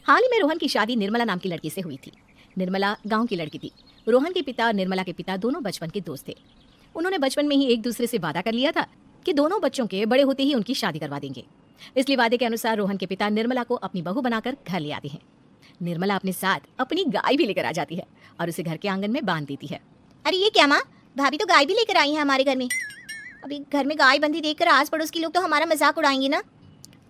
हाल ही में रोहन की शादी निर्मला नाम की लड़की से हुई थी। निर्मला गांव की लड़की थी। रोहन के पिता और निर्मला के पिता दोनों बचपन के दोस्त थे। उन्होंने बचपन में ही एक दूसरे से वादा कर लिया था कि दोनों बच्चों के बड़े होते ही उनकी शादी करवा देंगे। इसलिए वादे के अनुसार रोहन के पिता निर्मला को अपनी बहू बनाकर घर ले आते हैं। निर्मला अपने साथ अपनी गाय भी लेकर आ जाती है और उसे घर के आंगन में बांध देती है। अरे ये क्या माँ, भाभी तो गाय भी लेकर आई है हमारे घर में। अभी घर में गाय बंधी देखकर आस पड़ोस के लोग तो हमारा मजाक उड़ाएंगे ना।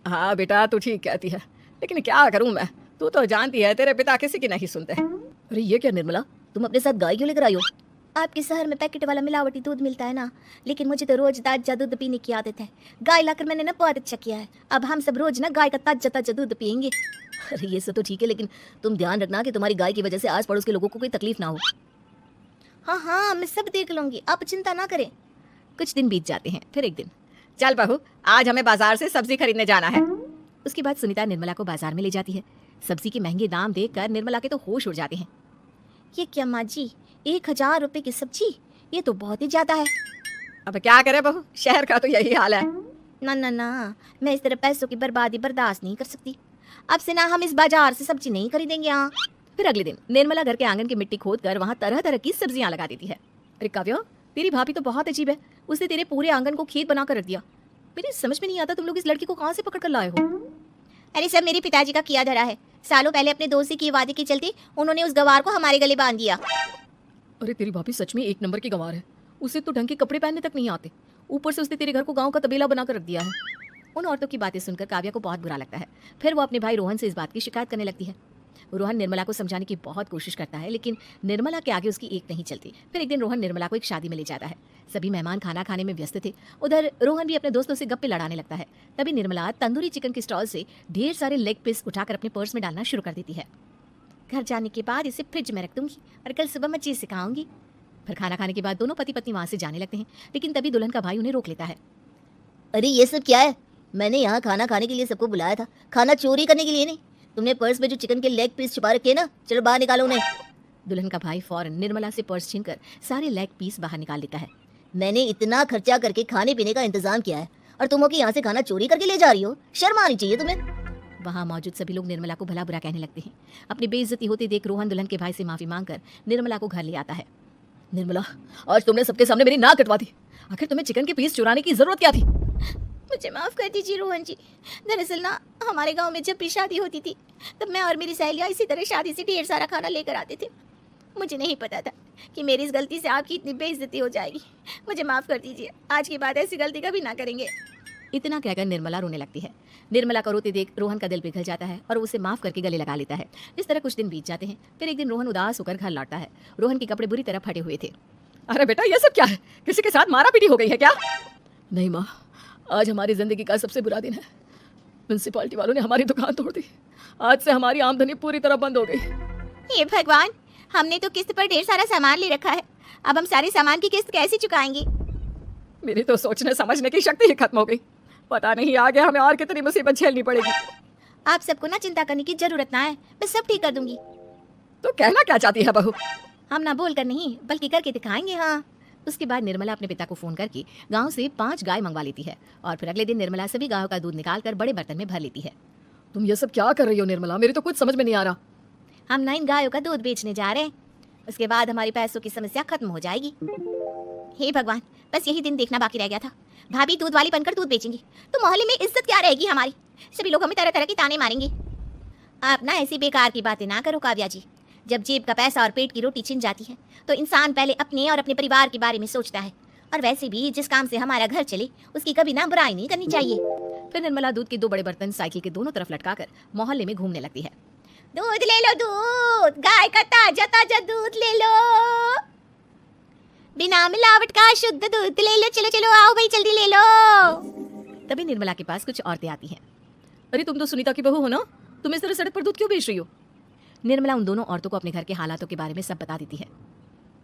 हाँ बेटा, तू ठीक कहती है, लेकिन क्या करूं मैं, तू तो जानती है तेरे पिता किसी की नहीं सुनते। अरे ये क्या निर्मला, तुम अपने साथ गाय क्यों लेकर आई हो? आपके शहर में पैकेट वाला मिलावटी दूध मिलता है ना, लेकिन मुझे तो रोज ताजा दूध पीने की आदत है। गाय लाकर मैंने ना बहुत अच्छा किया है। अब हम सब रोज ना गाय का ताजा ताजा दूध पियेंगे। अरे ये सब तो ठीक है, लेकिन तुम ध्यान रखना कि तुम्हारी गाय की वजह से आस पड़ोस के लोगों को कोई तकलीफ ना हो। हाँ हाँ, मैं सब देख लूंगी, आप चिंता ना करें। कुछ दिन बीत जाते हैं। फिर एक दिन, चल बहू, आज हमें बाजार से सब्जी खरीदने जाना है। उसके बाद सुनीता निर्मला को बाजार में ले जाती है। सब्जी के महंगे दाम देखकर निर्मला के तो होश उड़ जाते हैं। ये क्या माँ जी, 1000 रुपए की सब्जी, ये तो बहुत ही ज्यादा है। अब क्या करे बहू, शहर का तो यही हाल है। ना ना ना, मैं इस तरह पैसों की बर्बादी बर्दाश्त नहीं कर सकती। अब से ना हम इस बाजार से सब्जी नहीं खरीदेंगे। यहाँ फिर अगले दिन निर्मला घर के आंगन की मिट्टी खोद कर वहाँ तरह तरह की सब्जियां लगा देती है। अरे काव्या, तेरी भाभी तो बहुत अजीब है, उसने तेरे पूरे आंगन को खेत बना कर रख दिया। मेरी समझ में नहीं आता तुम लोग इस लड़की को कहाँ से पकड़ कर लाए हो। अरे सब मेरे पिताजी का किया धरा है। सालों पहले अपने दोस्त से किए वादे के चलते उन्होंने उस गवार को हमारे गले बांध दिया। अरे तेरी भाभी सच में एक नंबर की गंवार है, उसे तो ढंग के कपड़े पहनने तक नहीं आते, ऊपर से उसने तेरे घर को गांव का तबेला बनाकर रख दिया है। उन औरतों की बातें सुनकर काव्या को बहुत बुरा लगता है। फिर वो अपने भाई रोहन से इस बात की शिकायत करने लगती है। रोहन निर्मला को समझाने की बहुत कोशिश करता है, लेकिन निर्मला के आगे उसकी एक नहीं चलती। फिर एक दिन रोहन निर्मला को एक शादी में ले जाता है। सभी मेहमान खाना खाने में व्यस्त थे। उधर रोहन भी अपने दोस्तों से गप्पे लड़ाने लगता है। तभी निर्मला तंदूरी चिकन के स्टॉल से ढेर सारे लेग पीस उठाकर अपने पर्स में डालना शुरू कर देती है। घर जाने के बाद इसे फ्रिज में रख दूंगी और कल सुबह मैं चीज सिखाऊंगी। फिर खाना खाने के बाद दोनों पति पत्नी वहां से जाने लगते हैं, लेकिन तभी दुल्हन का भाई उन्हें रोक लेता है। अरे ये सब क्या है? मैंने यहाँ खाना खाने के लिए सबको बुलाया था, खाना चोरी करने के लिए नहीं। तुमने पर्स में जो चिकन के लेग पीस छुपा रखे ना, चलो बाहर निकालो उन्हें। दुल्हन का भाई फौरन निर्मला से पर्स छीनकर सारे लेग पीस बाहर निकाल लेता है। मैंने इतना खर्चा करके खाने पीने का इंतजाम किया है और तुम यहाँ से खाना चोरी करके ले जा रही हो? शर्म आनी चाहिए तुम्हें। वहाँ मौजूद सभी लोग निर्मला को भला बुरा कहने लगते हैं। अपनी बेइज्जती होती देख रोहन दुल्हन के भाई से माफी मांगकर निर्मला को घर ले आता है। निर्मला, आज तुमने सबके सामने मेरी नाक कटवा दी। आखिर तुम्हें चिकन के पीस चुराने की जरूरत क्या थी? मुझे माफ कर दीजिए रोहन जी। दरअसल ना हमारे गांव में जब भी शादी होती थी तब मैं और मेरी सहेलियां इसी तरह शादी से ढेर सारा खाना लेकर आते थे। मुझे नहीं पता था कि मेरी इस गलती से आपकी इतनी बेइज्जती हो जाएगी। मुझे माफ कर दीजिए, आज के बाद ऐसी गलती कभी ना करेंगे। इतना कहकर निर्मला रोने लगती है। निर्मला को रोते देख रोहन का दिल पिघल जाता है और उसे माफ करके गले लगा लेता है। इस तरह कुछ दिन बीत जाते हैं। फिर एक दिन रोहन उदास होकर घर लौटता है। रोहन के कपड़े बुरी तरह फटे हुए थे। अरे बेटा, ये सब क्या है? किसी के साथ मारा पीटी हो गई है क्या? नहीं माँ, आज हमारी जिंदगी का सबसे बुरा दिन है। म्युनिसिपैलिटी वालों ने हमारी दुकान तोड़ दी। आज से हमारी आमदनी पूरी तरह बंद हो गई। हे भगवान, हमने तो किस्त पर ढेर सारा सामान ले रखा है। अब हम सारे सामान की किस्त कैसे चुकाएंगे? मेरी तो सोचने समझने की शक्ति ही खत्म हो गई। पता नहीं आगे हमें और कितनी मुसीबत झेलनी पड़ेगी। आप सबको ना चिंता करने की जरूरत ना है, मैं सब ठीक कर दूंगी। तो कहना क्या चाहती है बहू? हम ना बोल कर नहीं बल्कि करके दिखाएंगे। हाँ। उसके बाद निर्मला अपने पिता को फोन करके गांव से 5 गाय मंगवा लेती है और फिर अगले दिन निर्मला सभी गायों का दूध निकालकर बड़े बर्तन में भर लेती है। तुम ये सब क्या कर रही हो निर्मला? मेरी तो कुछ समझ में नहीं आ रहा। हम ना इन गायों का दूध बेचने जा रहे हैं, उसके बाद हमारी पैसों की समस्या खत्म हो जाएगी। हे भगवान, बस यही दिन देखना बाकी रह गया था। भाभी दूध वाली बनकर दूध बेचेंगी तो मोहल्ले में इज्जत क्या रहेगी हमारी? सभी लोग हमें तरह तरह के ताने मारेंगे। आप ना ऐसी बेकार की बातें ना करो काव्या जी। जब जेब का पैसा और पेट की रोटी छिन जाती है तो इंसान पहले अपने और अपने परिवार के बारे में सोचता है। और वैसे भी जिस काम से हमारा घर चले उसकी कभी ना बुराई नहीं करनी चाहिए। फिर निर्मला दूध के 2 बड़े बर्तन साइकिल के दोनों तरफ लटकाकर मोहल्ले में घूमने लगती है। दूध ले लो, दूध, गाय का ताजा ताजा दूध ले लो, बिना मिलावट का शुद्ध दूध ले लो। चलो चलो आओ भाई, जल्दी ले लो। तभी निर्मला के पास कुछ औरतें आती हैं। अरे तुम तो सुनीता की बहू हो ना, तुम इस तरह सड़क पर दूध क्यों बेच रही हो? निर्मला उन दोनों औरतों को अपने घर के हालातों के बारे में सब बता देती है।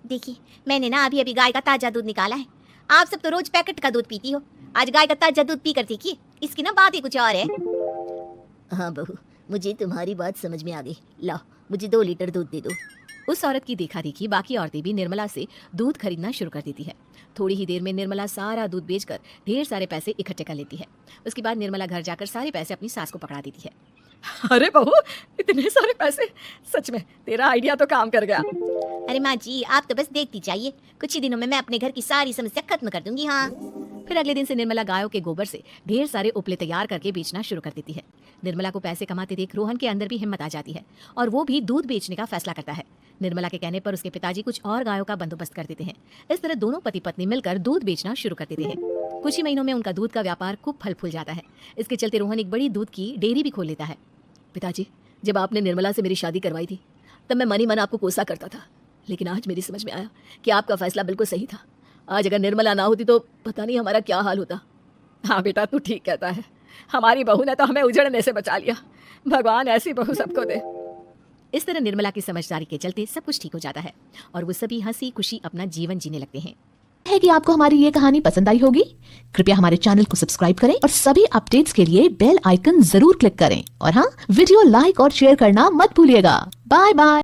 देखिए, मैंने ना अभी अभी गाय का ताजा दूध निकाला है। आप सब तो रोज पैकेट का दूध पीती हो, आज गाय का ताजा दूध पी कर देखिए, इसकी ना बात ही कुछ और है। हाँ बहू, मुझे तुम्हारी बात समझ में आ गई। लाओ, मुझे 2 लीटर दूध दे दो। उस औरत की देखा देखी बाकी औरतें भी निर्मला से दूध खरीदना शुरू कर देती है। थोड़ी ही देर में निर्मला सारा दूध बेचकर ढेर सारे पैसे इकट्ठे कर लेती है। उसके बाद निर्मला घर जाकर सारे पैसे अपनी सास को पकड़ा देती है। अरे बहू, इतने सारे पैसे! सच में तेरा आइडिया तो काम कर गया। अरे माँ जी, आप तो बस देखती जाइए, कुछ ही दिनों में मैं अपने घर की सारी समस्या खत्म कर दूंगी। हाँ। फिर अगले दिन से निर्मला गायों के गोबर से ढेर सारे उपले तैयार करके बेचना शुरू कर देती है। निर्मला को पैसे कमाते देख रोहन के अंदर भी हिम्मत आ जाती है और वो भी दूध बेचने का फैसला करता है। निर्मला के कहने पर उसके पिताजी कुछ और गायों का बंदोबस्त कर देते हैं। इस तरह दोनों पति पत्नी मिलकर दूध बेचना शुरू कर देते हैं। कुछ ही महीनों में उनका दूध का व्यापार खूब फल फूल जाता है। इसके चलते रोहन एक बड़ी दूध की डेयरी भी खोल लेता है। पिताजी, जब आपने निर्मला से मेरी शादी करवाई थी तब मैं मनी मन आपको कोसा करता था, लेकिन आज मेरी समझ में आया कि आपका फैसला बिल्कुल सही था। आज अगर निर्मला ना होती तो पता नहीं हमारा क्या हाल होता। हाँ बेटा, तू ठीक कहता है, हमारी बहू ने तो हमें उजड़ने से बचा लिया। भगवान ऐसी बहू सबको दे। इस तरह निर्मला की समझदारी के चलते सब कुछ ठीक हो जाता है और वो सभी हंसी खुशी अपना जीवन जीने लगते हैं। है कि आपको हमारी ये कहानी पसंद आई होगी। कृपया हमारे चैनल को सब्सक्राइब करें और सभी अपडेट्स के लिए बेल आइकन जरूर क्लिक करें। और हाँ, वीडियो लाइक और शेयर करना मत भूलिएगा। Bye bye.